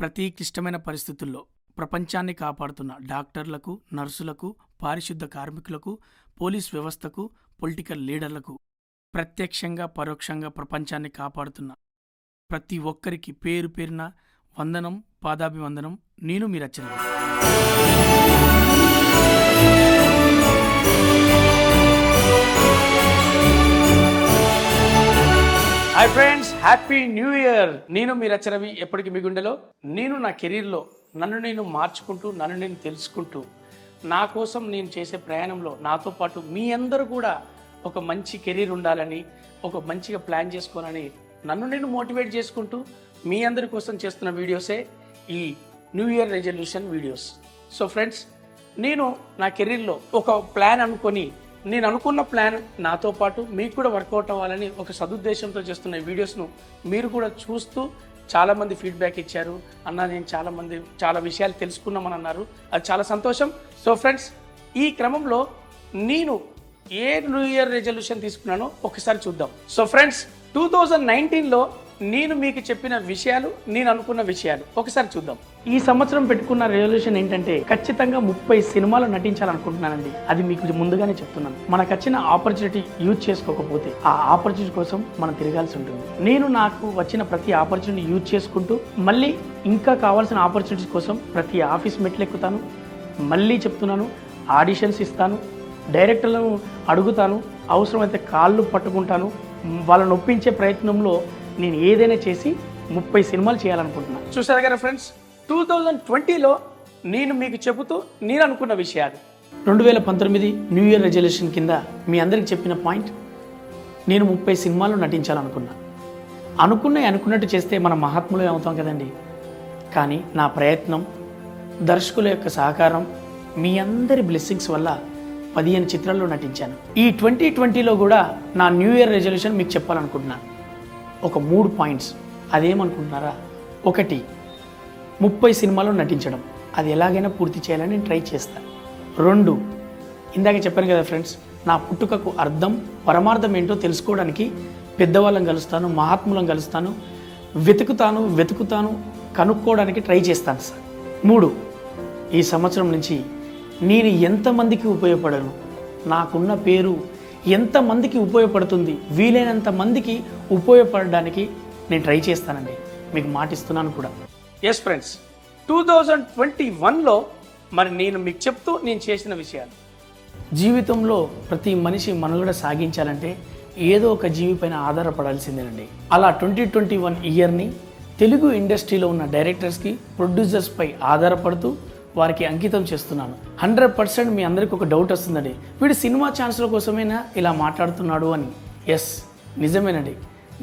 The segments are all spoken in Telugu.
ప్రతి క్లిష్టమైన పరిస్థితుల్లో ప్రపంచాన్ని కాపాడుతున్న డాక్టర్లకు, నర్సులకు, పారిశుద్ధ కార్మికులకు, పోలీస్ వ్యవస్థకు, పొలిటికల్ లీడర్లకు, ప్రత్యక్షంగా పరోక్షంగా ప్రపంచాన్ని కాపాడుతున్న ప్రతి ఒక్కరికి పేరు పేరున వందనం, పాదాభివందనం. నేను మీ Rachana. Hi friends, happy new year. నేను మీ రచనవి. ఎప్పటికీ మీ గుండెలో. నేను నా కెరీర్లో నన్ను నేను మార్చుకుంటూ, నన్ను నేను తెలుసుకుంటూ, నా కోసం నేను చేసే ప్రయాణంలో నాతో పాటు మీ అందరూ కూడా ఒక మంచి కెరీర్ ఉండాలని, ఒక మంచిగా ప్లాన్ చేసుకోవాలని నన్ను నేను మోటివేట్ చేసుకుంటూ మీ అందరి కోసం చేస్తున్న వీడియోసే ఈ new year resolution videos. So friends, నేను నా కెరీర్లో ఒక ప్లాన్ అనుకొని, నేను అనుకున్న ప్లాన్ నాతో పాటు మీకు కూడా వర్కౌట్ అవ్వాలని ఒక సదుద్దేశంతో చేస్తున్న వీడియోస్ను మీరు కూడా చూస్తూ చాలామంది ఫీడ్బ్యాక్ ఇచ్చారు. అన్న, నేను చాలా విషయాలు తెలుసుకున్నామని అన్నారు. అది చాలా సంతోషం. సో ఫ్రెండ్స్, ఈ క్రమంలో నేను ఏ న్యూ ఇయర్ రెజల్యూషన్ తీసుకున్నానో ఒకసారి చూద్దాం. సో ఫ్రెండ్స్, 2019లో నేను మీకు చెప్పిన విషయాలు, నేను అనుకున్న విషయాలు ఒకసారి చూద్దాం. ఈ సంవత్సరం పెట్టుకున్న రెజల్యూషన్ ఏంటంటే, ఖచ్చితంగా 30 సినిమాలు నటించాలనుకుంటున్నానండి. అది మీకు ముందుగానే చెప్తున్నాను. మనకు వచ్చిన ఆపర్చునిటీ యూజ్ చేసుకోకపోతే ఆ ఆపర్చునిటీ కోసం మనం తిరగాల్సి ఉంటుంది. నేను నాకు వచ్చిన ప్రతి ఆపర్చునిటీ యూజ్ చేసుకుంటూ మళ్ళీ ఇంకా కావాల్సిన ఆపర్చునిటీస్ కోసం ప్రతి ఆఫీస్ మెట్లు ఎక్కుతాను. మళ్ళీ చెప్తున్నాను, ఆడిషన్స్ ఇస్తాను, డైరెక్టర్లను అడుగుతాను, అవసరమైతే కాళ్ళు పట్టుకుంటాను. వాళ్ళని ఒప్పించే ప్రయత్నంలో నేను ఏదైనా చేసి 30 సినిమాలు చేయాలనుకుంటున్నాను. చూసారు కదా ఫ్రెండ్స్, 2020లో నేను మీకు చెబుతూ నేను అనుకున్న విషయాలు. 2019 న్యూ ఇయర్ రెజల్యూషన్ కింద మీ అందరికి చెప్పిన పాయింట్, నేను 30 సినిమాలు నటించాలనుకున్నా. అనుకున్నట్టు చేస్తే మన మహాత్ములే అవుతాం కదండి. కానీ నా ప్రయత్నం, దర్శకుల యొక్క సహకారం, మీ అందరి బ్లెస్సింగ్స్ వల్ల 15 చిత్రాల్లో నటించాను. ఈ 2020లో కూడా నా న్యూ ఇయర్ రెజల్యూషన్ మీకు చెప్పాలనుకుంటున్నాను. ఒక 3 పాయింట్స్. అదేమనుకుంటున్నారా? 1, 30 సినిమాల్లో నటించడం. అది ఎలాగైనా పూర్తి చేయాలని నేను ట్రై చేస్తాను. 2, ఇందాక చెప్పాను కదా ఫ్రెండ్స్, నా పుట్టుకకు అర్థం, పరమార్థం ఏంటో తెలుసుకోవడానికి పెద్దవాళ్ళని కలుస్తాను, మహాత్ములను కలుస్తాను, వెతుకుతాను, కనుక్కోవడానికి ట్రై చేస్తాను సార్. 3, ఈ సంవత్సరం నుంచి నేను ఎంతమందికి ఉపయోగపడను, నాకున్న పేరు ఎంతమందికి ఉపయోగపడుతుంది, వీలైనంత మందికి ఉపయోగపడడానికి నేను ట్రై చేస్తానండి. మీకు మాటిస్తున్నాను కూడా. ఎస్ ఫ్రెండ్స్, 2021లో మరి నేను మీకు చెప్తూ నేను చేసిన విషయాలు. జీవితంలో ప్రతి మనిషి మనుగడ సాగించాలంటే ఏదో ఒక జీవి పైన ఆధారపడాల్సిందేనండి. అలా 2021 ఇయర్ని తెలుగు ఇండస్ట్రీలో ఉన్న డైరెక్టర్స్కి, ప్రొడ్యూసర్స్పై ఆధారపడుతూ వారికి అంకితం చేస్తున్నాను. 100% మీ అందరికీ ఒక డౌట్ వస్తుందండి, వీడు సినిమా ఛాన్స్ల కోసమేనా ఇలా మాట్లాడుతున్నాడు అని. ఎస్, నిజమేనండి,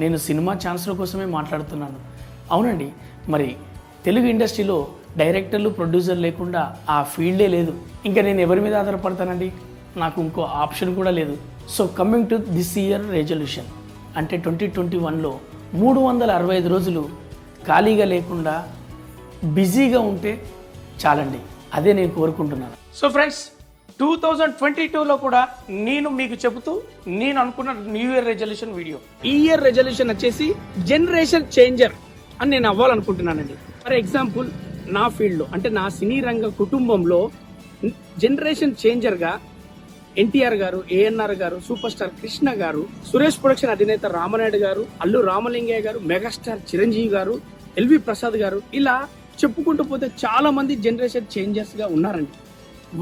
నేను సినిమా ఛాన్స్ల కోసమే మాట్లాడుతున్నాను. అవునండి, మరి తెలుగు ఇండస్ట్రీలో డైరెక్టర్లు, ప్రొడ్యూసర్ లేకుండా ఆ ఫీల్డే లేదు. ఇంకా నేను ఎవరి మీద ఆధారపడతానండి? నాకు ఇంకో ఆప్షన్ కూడా లేదు. So coming to this year resolution అంటే 2021లో 365 రోజులు ఖాళీగా లేకుండా బిజీగా ఉంటే చాలండి. అదే నేను కోరుకుంటున్నాను. సో ఫ్రెండ్స్, 2022లో కూడా నేను మీకు చెబుతూ నేను అనుకున్న న్యూ ఇయర్ రెజల్యూషన్ వీడియో. ఈ ఇయర్ రెజల్యూషన్ వచ్చేసి జనరేషన్ చేంజర్ అని నేను అవ్వాలనుకుంటున్నానండి. ఫర్ ఎగ్జాంపుల్, నా ఫీల్డ్లో అంటే నా సినీ రంగ కుటుంబంలో జనరేషన్ చేంజర్గా ఎన్టీఆర్ గారు, ఏఎన్ఆర్ గారు, సూపర్ స్టార్ కృష్ణ గారు, సురేష్ ప్రొడక్షన్ అధినేత రామనాయుడు గారు, అల్లు రామలింగయ్య గారు, మెగాస్టార్ చిరంజీవి గారు, ఎల్వి ప్రసాద్ గారు, ఇలా చెప్పుకుంటూ పోతే చాలా మంది జనరేషన్ చేంజర్స్ గా ఉన్నారండి.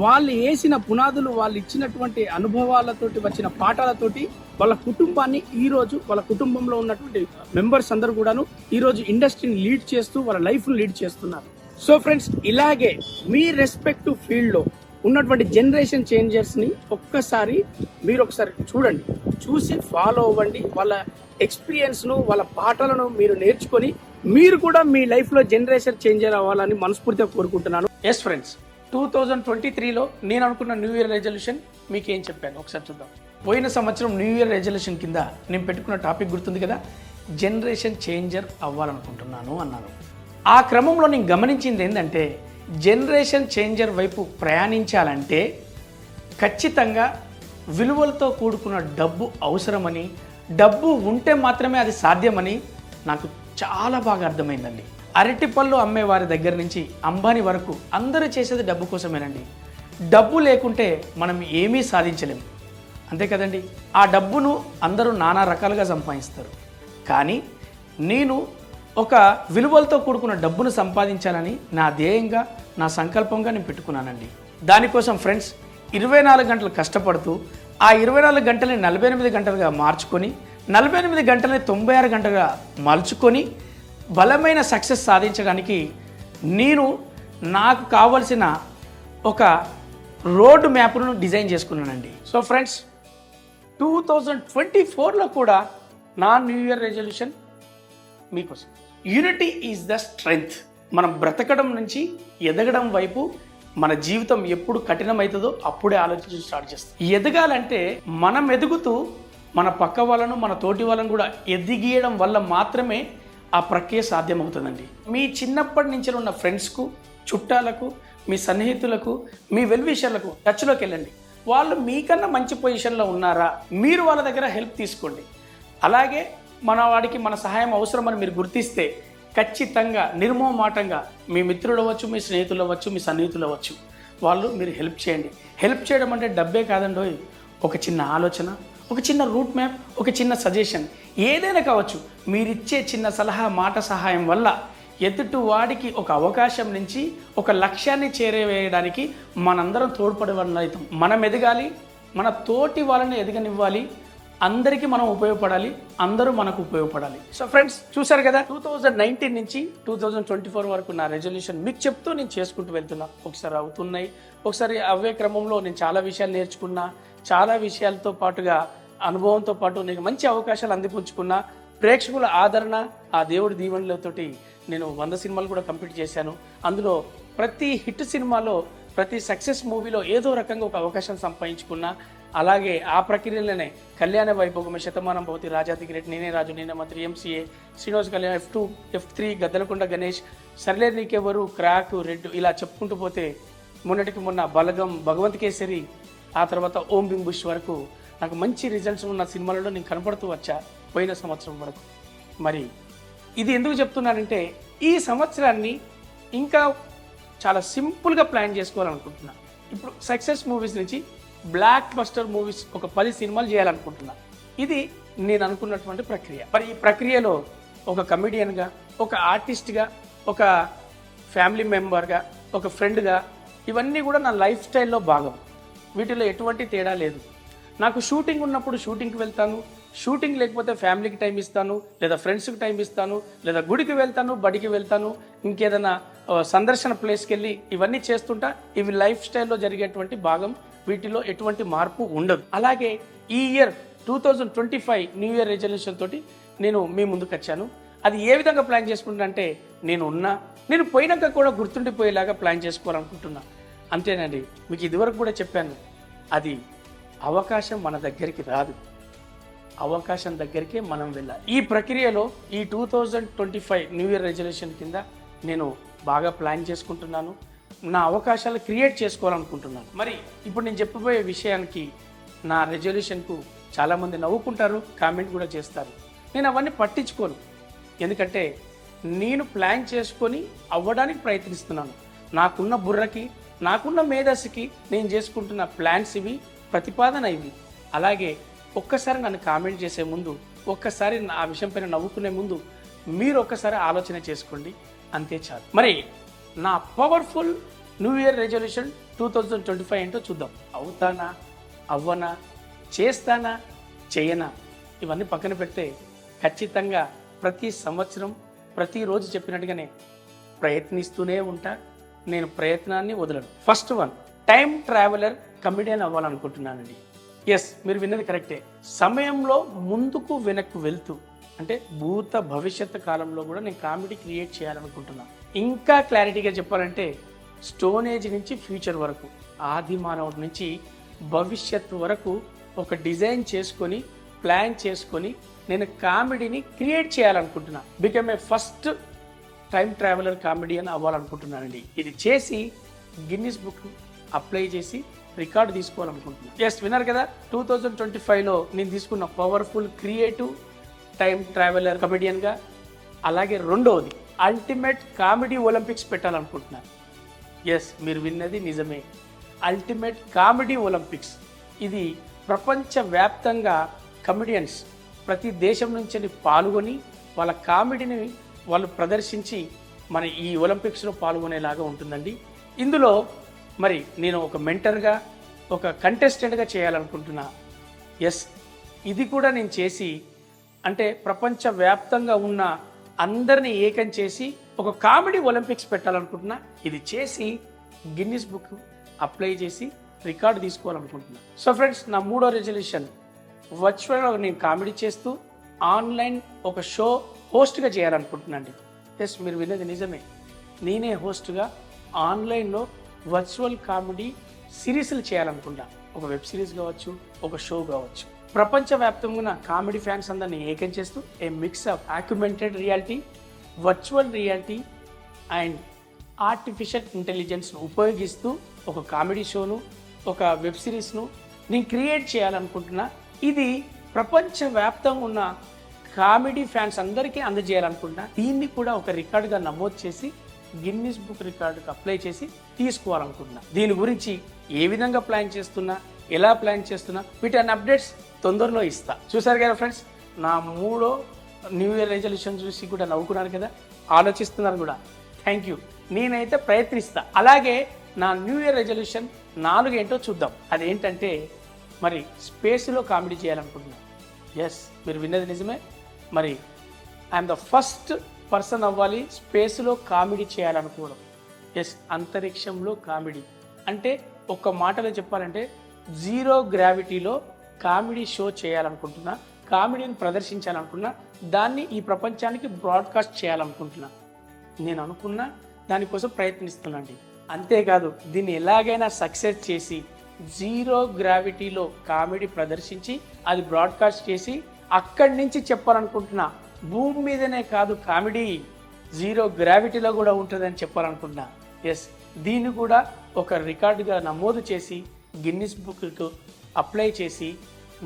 వాళ్ళు వేసిన పునాదులు, వాళ్ళు ఇచ్చినటువంటి అనుభవాలతోటి, వచ్చిన పాఠాలతోటి వాళ్ళ కుటుంబాన్ని ఈ రోజు, వాళ్ళ కుటుంబంలో ఉన్నటువంటి మెంబర్స్ అందరూ కూడాను ఈ రోజు ఇండస్ట్రీని లీడ్ చేస్తూ వాళ్ళ లైఫ్ ని లీడ్ చేస్తున్నారు. సో ఫ్రెండ్స్, ఇలాగే మీ రెస్పెక్టివ్ ఫీల్డ్ లో ఉన్నటువంటి జనరేషన్ చేంజర్స్ ని ఒక్కసారి చూడండి, చూసి ఫాలో అవ్వండి. వాళ్ళ ఎక్స్పీరియన్స్ ను, వాళ్ళ పాఠాలను మీరు నేర్చుకొని మీరు కూడా మీ లైఫ్ లో జనరేషన్ చేంజర్ అవ్వాలని మనస్ఫూర్తిగా కోరుకుంటున్నాను. ఎస్ ఫ్రెండ్స్, 2023లో నేను అనుకున్న న్యూ ఇయర్ రెజల్యూషన్ మీకు ఏం చెప్పాను ఒకసారి చూద్దాం. పోయిన సంవత్సరం న్యూ ఇయర్ రెజల్యూషన్ కింద నేను పెట్టుకున్న టాపిక్ గుర్తుంది కదా, జనరేషన్ చేంజర్ అవ్వాలనుకుంటున్నాను అన్నాను. ఆ క్రమంలో నేను గమనించింది ఏంటంటే, జనరేషన్ చేంజర్ వైపు ప్రయాణించాలంటే ఖచ్చితంగా విలువలతో కూడుకున్న డబ్బు అవసరమని, డబ్బు ఉంటే మాత్రమే అది సాధ్యమని నాకు చాలా బాగా అర్థమైందండి. అరటిపళ్ళు అమ్మే వారి దగ్గర నుంచి అంబానీ వరకు అందరూ చేసేది డబ్బు కోసమేనండి. డబ్బు లేకుంటే మనం ఏమీ సాధించలేము, అంతే కదండి. ఆ డబ్బును అందరూ నానా రకాలుగా సంపాదిస్తారు, కానీ నేను ఒక విలువలతో కూడుకున్న డబ్బును సంపాదించాలని నా ధ్యేయంగా, నా సంకల్పంగా నేను పెట్టుకున్నానండి. దానికోసం ఫ్రెండ్స్ 24 గంటలు కష్టపడుతూ ఆ 24 గంటలని 48 గంటలుగా మార్చుకొని 48 గంటలని 96 గంటలుగా మలుచుకొని బలమైన సక్సెస్ సాధించడానికి నేను నాకు కావలసిన ఒక రోడ్ మ్యాప్ను డిజైన్ చేసుకున్నానండి. సో ఫ్రెండ్స్ 2024లో కూడా నా న్యూ ఇయర్ రెజల్యూషన్ మీకోసం, యూనిటీ ఈజ్ ద స్ట్రెంగ్త్. మనం బ్రతకడం నుంచి ఎదగడం వైపు మన జీవితం ఎప్పుడు కఠినమవుతుందో అప్పుడే ఆలోచించి స్టార్ట్ చేస్తాం. ఎదగాలంటే మనం ఎదుగుతూ మన పక్క వాళ్ళను, మన తోటి వాళ్ళను కూడా ఎదిగియడం వల్ల మాత్రమే ఆ ప్రక్రియ సాధ్యమవుతుందండి. మీ చిన్నప్పటి నుంచి ఉన్న ఫ్రెండ్స్కు, చుట్టాలకు, మీ సన్నిహితులకు, మీ వెల్విషర్లకు టచ్లోకి వెళ్ళండి. వాళ్ళు మీకన్నా మంచి పొజిషన్లో ఉన్నారా, మీరు వాళ్ళ దగ్గర హెల్ప్ తీసుకోండి. అలాగే మన వాడికి మన సహాయం అవసరమని మీరు గుర్తిస్తే ఖచ్చితంగా నిర్మోహమాటంగా మీ మిత్రులు అవ్వచ్చు, మీ స్నేహితులు అవ్వచ్చు, మీ సన్నిహితులు అవ్వచ్చు, వాళ్ళు మీరు హెల్ప్ చేయండి. హెల్ప్ చేయడం అంటే డబ్బే కాదండి, ఒక చిన్న ఆలోచన, ఒక చిన్న రూట్ మ్యాప్, ఒక చిన్న సజెషన్, ఏదైనా కావచ్చు. మీరిచ్చే చిన్న సలహా, మాట సహాయం వల్ల ఎదుటి వాడికి ఒక అవకాశం నుంచి ఒక లక్ష్యాన్ని చేరవేయడానికి మనందరం తోడ్పడే వాళ్ళం అవుతాం. మనం ఎదగాలి, మన తోటి వాళ్ళని ఎదగనివ్వాలి, అందరికీ మనం ఉపయోగపడాలి, అందరూ మనకు ఉపయోగపడాలి. సో ఫ్రెండ్స్ చూసారు కదా, 2019 నుంచి 2024 వరకు నా రెజల్యూషన్ మీకు చెప్తూ నేను చేసుకుంటూ వెళ్తున్నా. ఒకసారి అవుతున్నాయి, ఒకసారి అవే క్రమంలో నేను చాలా విషయాలు నేర్చుకున్నా, చాలా విషయాలతో పాటుగా అనుభవంతో పాటు నేను మంచి అవకాశాలు అందిపుంచుకున్నా. ప్రేక్షకుల ఆదరణ, ఆ దేవుడి దీవెనలతోటి నేను 100 సినిమాలు కూడా కంప్లీట్ చేశాను. అందులో ప్రతి హిట్ సినిమాలో, ప్రతి సక్సెస్ మూవీలో ఏదో రకంగా ఒక అవకాశం సంపాదించుకున్నా. అలాగే ఆ ప్రక్రియలోనే కళ్యాణ వైభోగమే, శతమానం భవతి, రాజాది గ్రేట్, నేనే రాజు నేనే మంత్రి, MCA, Srinivas Kalyan, F2, F3, Gaddalakonda Ganesh, సర్లే నీకెవరు, క్రాక్, రెడ్, ఇలా చెప్పుకుంటూ పోతే మొన్నటికి మొన్న బలగం, భగవంత్ కేసరి, ఆ తర్వాత ఓం బింబుష్ వరకు నాకు మంచి రిజల్ట్స్ ఉన్న సినిమాలలో నేను కనపడుతూ వచ్చా పోయిన సంవత్సరం వరకు. మరి ఇది ఎందుకు చెప్తున్నానంటే ఈ సంవత్సరాన్ని ఇంకా చాలా సింపుల్గా ప్లాన్ చేసుకోవాలనుకుంటున్నా. ఇప్పుడు సక్సెస్ మూవీస్ నుంచి బ్లాక్ బస్టర్ మూవీస్ ఒక 10 సినిమాలు చేయాలనుకుంటున్నా. ఇది నేను అనుకున్నటువంటి ప్రక్రియ. మరి ఈ ప్రక్రియలో ఒక కమెడియన్గా, ఒక ఆర్టిస్ట్గా, ఒక ఫ్యామిలీ మెంబర్గా, ఒక ఫ్రెండ్గా, ఇవన్నీ కూడా నా లైఫ్ స్టైల్లో భాగం. వీటిలో ఎటువంటి తేడా లేదు. నాకు షూటింగ్ ఉన్నప్పుడు షూటింగ్కి వెళ్తాను, షూటింగ్ లేకపోతే ఫ్యామిలీకి టైం ఇస్తాను, లేదా ఫ్రెండ్స్కి టైం ఇస్తాను, లేదా గుడికి వెళ్తాను, బడికి వెళ్తాను, ఇంకేదైనా సందర్శన ప్లేస్కి వెళ్ళి ఇవన్నీ చేస్తుంటా. ఇవి లైఫ్ స్టైల్లో జరిగేటువంటి భాగం, వీటిలో ఎటువంటి మార్పు ఉండదు. అలాగే ఈ ఇయర్ 2025 న్యూ ఇయర్ రెజల్యూషన్ తోటి నేను మీ ముందుకు వచ్చాను. అది ఏ విధంగా ప్లాన్ చేసుకుంటున్నా అంటే నేను పోయినాక కూడా గుర్తుండిపోయేలాగా ప్లాన్ చేసుకోవాలనుకుంటున్నా. అంతేనండి, మీకు ఇదివరకు కూడా చెప్పాను, అది అవకాశం మన దగ్గరికి రాదు, అవకాశం దగ్గరికే మనం వెళ్ళాలి. ఈ ప్రక్రియలో ఈ 2025 న్యూ ఇయర్ రెజల్యూషన్ కింద నేను బాగా ప్లాన్ చేసుకుంటున్నాను, నా అవకాశాలు క్రియేట్ చేసుకోవాలనుకుంటున్నాను. మరి ఇప్పుడు నేను చెప్పబోయే విషయానికి, నా రెజల్యూషన్కు చాలామంది నవ్వుకుంటారు, కామెంట్ కూడా చేస్తారు. నేను అవన్నీ పట్టించుకోను, ఎందుకంటే నేను ప్లాన్ చేసుకొని అవ్వడానికి ప్రయత్నిస్తున్నాను. నాకున్న బుర్రకి, నాకున్న మేధస్సుకి నేను చేసుకుంటున్న ప్లాన్స్ ఇవి, ప్రతిపాదన ఇవి. అలాగే ఒక్కసారి నన్ను కామెంట్ చేసే ముందు, ఒక్కసారి ఆ విషయం పైన నవ్వుకునే ముందు మీరు ఒక్కసారి ఆలోచన చేసుకోండి, అంతే చాలు. మరి నా పవర్ఫుల్ న్యూ ఇయర్ రెజల్యూషన్ 2025 ఏంటో చూద్దాం. అవుతానా, అవ్వనా, చేస్తానా, చేయనా, ఇవన్నీ పక్కన పెడితే ఖచ్చితంగా ప్రతి సంవత్సరం ప్రతిరోజు చెప్పినట్టుగానే ప్రయత్నిస్తూనే ఉంటా. నేను ప్రయత్నాన్ని వదలను. First one, time traveller comedian అవ్వాలనుకుంటున్నానండి. ఎస్, మీరు విన్నది కరెక్టే. సమయంలో ముందుకు వెనక్కు వెళ్తూ, అంటే భూత భవిష్యత్తు కాలంలో కూడా నేను కామెడీ క్రియేట్ చేయాలనుకుంటున్నాను. ఇంకా క్లారిటీగా చెప్పాలంటే స్టోన్ ఏజ్ నుంచి ఫ్యూచర్ వరకు, ఆది మానవుడి నుంచి భవిష్యత్తు వరకు ఒక డిజైన్ చేసుకొని, ప్లాన్ చేసుకొని నేను కామెడీని క్రియేట్ చేయాలనుకుంటున్నాను. Become a first time traveller comedian అవ్వాలనుకుంటున్నానండి. ఇది చేసి గిన్నిస్ బుక్ అప్లై చేసి రికార్డు తీసుకోవాలనుకుంటున్నాను. ఎస్, విన్నారు కదా, 2025లో నేను తీసుకున్న పవర్ఫుల్ క్రియేటివ్ టైం ట్రావెలర్ కమెడియన్గా. అలాగే రెండవది అల్టిమేట్ కామెడీ ఒలింపిక్స్ పెట్టాలనుకుంటున్నాను. ఎస్, మీరు విన్నది నిజమే. Ultimate comedy Olympics. ఇది ప్రపంచవ్యాప్తంగా కమెడియన్స్ ప్రతి దేశం నుంచి పాల్గొని వాళ్ళ కామెడీని వాళ్ళు ప్రదర్శించి మన ఈ ఒలింపిక్స్లో పాల్గొనేలాగా ఉంటుందండి. ఇందులో మరి నేను ఒక మెంటర్గా, ఒక కంటెస్టెంట్గా చేయాలనుకుంటున్నా. ఎస్, ఇది కూడా నేను చేసి అంటే ప్రపంచవ్యాప్తంగా ఉన్న అందరినీ ఏకం చేసి ఒక కామెడీ ఒలింపిక్స్ పెట్టాలనుకుంటున్నా. ఇది చేసి గిన్నిస్ బుక్ అప్లై చేసి రికార్డు తీసుకోవాలనుకుంటున్నా. సో ఫ్రెండ్స్, నా 3వ రెజల్యూషన్ వర్చువల్గా నేను కామెడీ చేస్తూ ఆన్లైన్ ఒక షో హోస్ట్గా చేయాలనుకుంటున్నాండి. ఎస్, మీరు విన్నది నిజమే. నేనే హోస్ట్గా ఆన్లైన్లో వర్చువల్ కామెడీ సిరీస్లు చేయాలనుకుంటా. ఒక వెబ్ సిరీస్ కావచ్చు, ఒక షో కావచ్చు. ప్రపంచవ్యాప్తంగా ఉన్న కామెడీ ఫ్యాన్స్ అందరినీ ఏకం చేస్తూ a mix of augmented reality, virtual reality and artificial ఇంటెలిజెన్స్ను ఉపయోగిస్తూ ఒక కామెడీ షోను, ఒక వెబ్ సిరీస్ను నేను క్రియేట్ చేయాలనుకుంటున్నా. ఇది ప్రపంచవ్యాప్తంగా ఉన్న కామెడీ ఫ్యాన్స్ అందరికీ అందజేయాలనుకుంటున్నా. దీన్ని కూడా ఒక రికార్డుగా నమోదు చేసి గిన్నిస్ బుక్ రికార్డుకి అప్లై చేసి తీసుకోవాలనుకుంటున్నా. దీని గురించి ఏ విధంగా ప్లాన్ చేస్తున్నా, ఎలా ప్లాన్ చేస్తున్నా, వీటి అప్డేట్స్ తొందరలో ఇస్తా. చూసారు కదా ఫ్రెండ్స్, నా 3వ న్యూ ఇయర్ రెజల్యూషన్ చూసి కూడా నవ్వుకున్నారు కదా, ఆలోచిస్తున్నారు కూడా. Thank you. నేనైతే ప్రయత్నిస్తా. అలాగే నా న్యూ ఇయర్ రెజల్యూషన్ 4 ఏంటో చూద్దాం. అదేంటంటే మరి స్పేస్లో కామెడీ చేయాలనుకుంటున్నాను. ఎస్, మీరు విన్నది నిజమే. మరి ఐఎమ్ ద ఫస్ట్ పర్సన్ అవ్వాలి స్పేస్లో కామెడీ చేయాలనుకోవడం. ఎస్, అంతరిక్షంలో కామెడీ అంటే ఒక్క మాటలో చెప్పాలంటే జీరో గ్రావిటీలో కామెడీ షో చేయాలనుకుంటున్నా. కామెడీని ప్రదర్శించాలనుకున్నా. దాన్ని ఈ ప్రపంచానికి బ్రాడ్కాస్ట్ చేయాలనుకుంటున్నా. నేను అనుకున్నా, దానికోసం ప్రయత్నిస్తున్నాండి. అంతేకాదు, దీన్ని ఎలాగైనా సక్సెస్ చేసి జీరో గ్రావిటీలో కామెడీ ప్రదర్శించి అది బ్రాడ్కాస్ట్ చేసి అక్కడి నుంచి చెప్పాలనుకుంటున్నా. భూమి మీదనే కాదు, కామెడీ జీరో గ్రావిటీలో కూడా ఉంటుందని చెప్పాలనుకుంటున్నా. ఎస్, దీన్ని కూడా ఒక రికార్డుగా నమోదు చేసి గిన్నిస్ బుక్కు అప్లై చేసి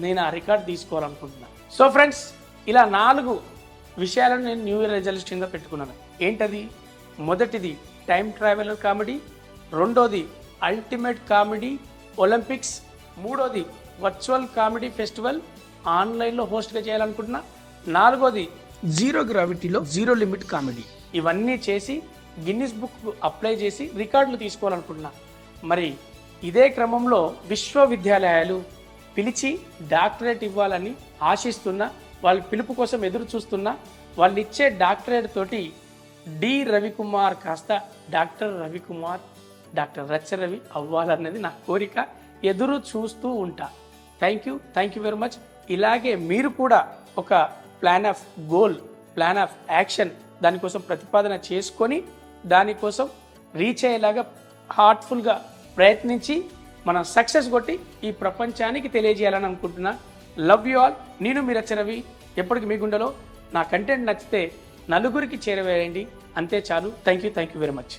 నేను ఆ రికార్డు తీసుకోవాలనుకుంటున్నా. సో ఫ్రెండ్స్, ఇలా 4 విషయాలను నేను న్యూ ఇయర్ రెజల్యూషన్గా పెట్టుకున్నాను. ఏంటది? మొదటిది టైం ట్రావెలర్ కామెడీ, 2వది అల్టిమేట్ కామెడీ ఒలింపిక్స్, 3వది వర్చువల్ కామెడీ ఫెస్టివల్ ఆన్లైన్లో హోస్ట్గా చేయాలనుకుంటున్నా, 4వది జీరో గ్రావిటీలో జీరో లిమిట్ కామెడీ. ఇవన్నీ చేసి గిన్నిస్ బుక్ అప్లై చేసి రికార్డులు తీసుకోవాలనుకుంటున్నా. మరి ఇదే క్రమంలో విశ్వవిద్యాలయాలు పిలిచి డాక్టరేట్ ఇవ్వాలని ఆశిస్తున్నా. వాళ్ళ పిలుపు కోసం ఎదురు చూస్తున్నా. వాళ్ళు ఇచ్చే డాక్టరేట్ తోటి డి రవికుమార్ కాస్త డాక్టర్ రవికుమార్, డాక్టర్ రవి అవ్వాలన్నది నా కోరిక. ఎదురు చూస్తూ ఉంటా. Thank you very much. ఇలాగే మీరు కూడా ఒక plan of goal, plan of action దానికోసం ప్రతిపాదన చేసుకొని దానికోసం రీచ్ అయ్యేలాగా హార్ట్ఫుల్గా ప్రయత్నించి మనం సక్సెస్ కొట్టి ఈ ప్రపంచానికి తెలియజేయాలని అనుకుంటున్నా. Love you all. నేను మీ రవి. ఎప్పటికీ మీ గుండెలో. నా కంటెంట్ నచ్చితే నలుగురికి చేరవేయండి. అంతే చాలు. Thank you very much.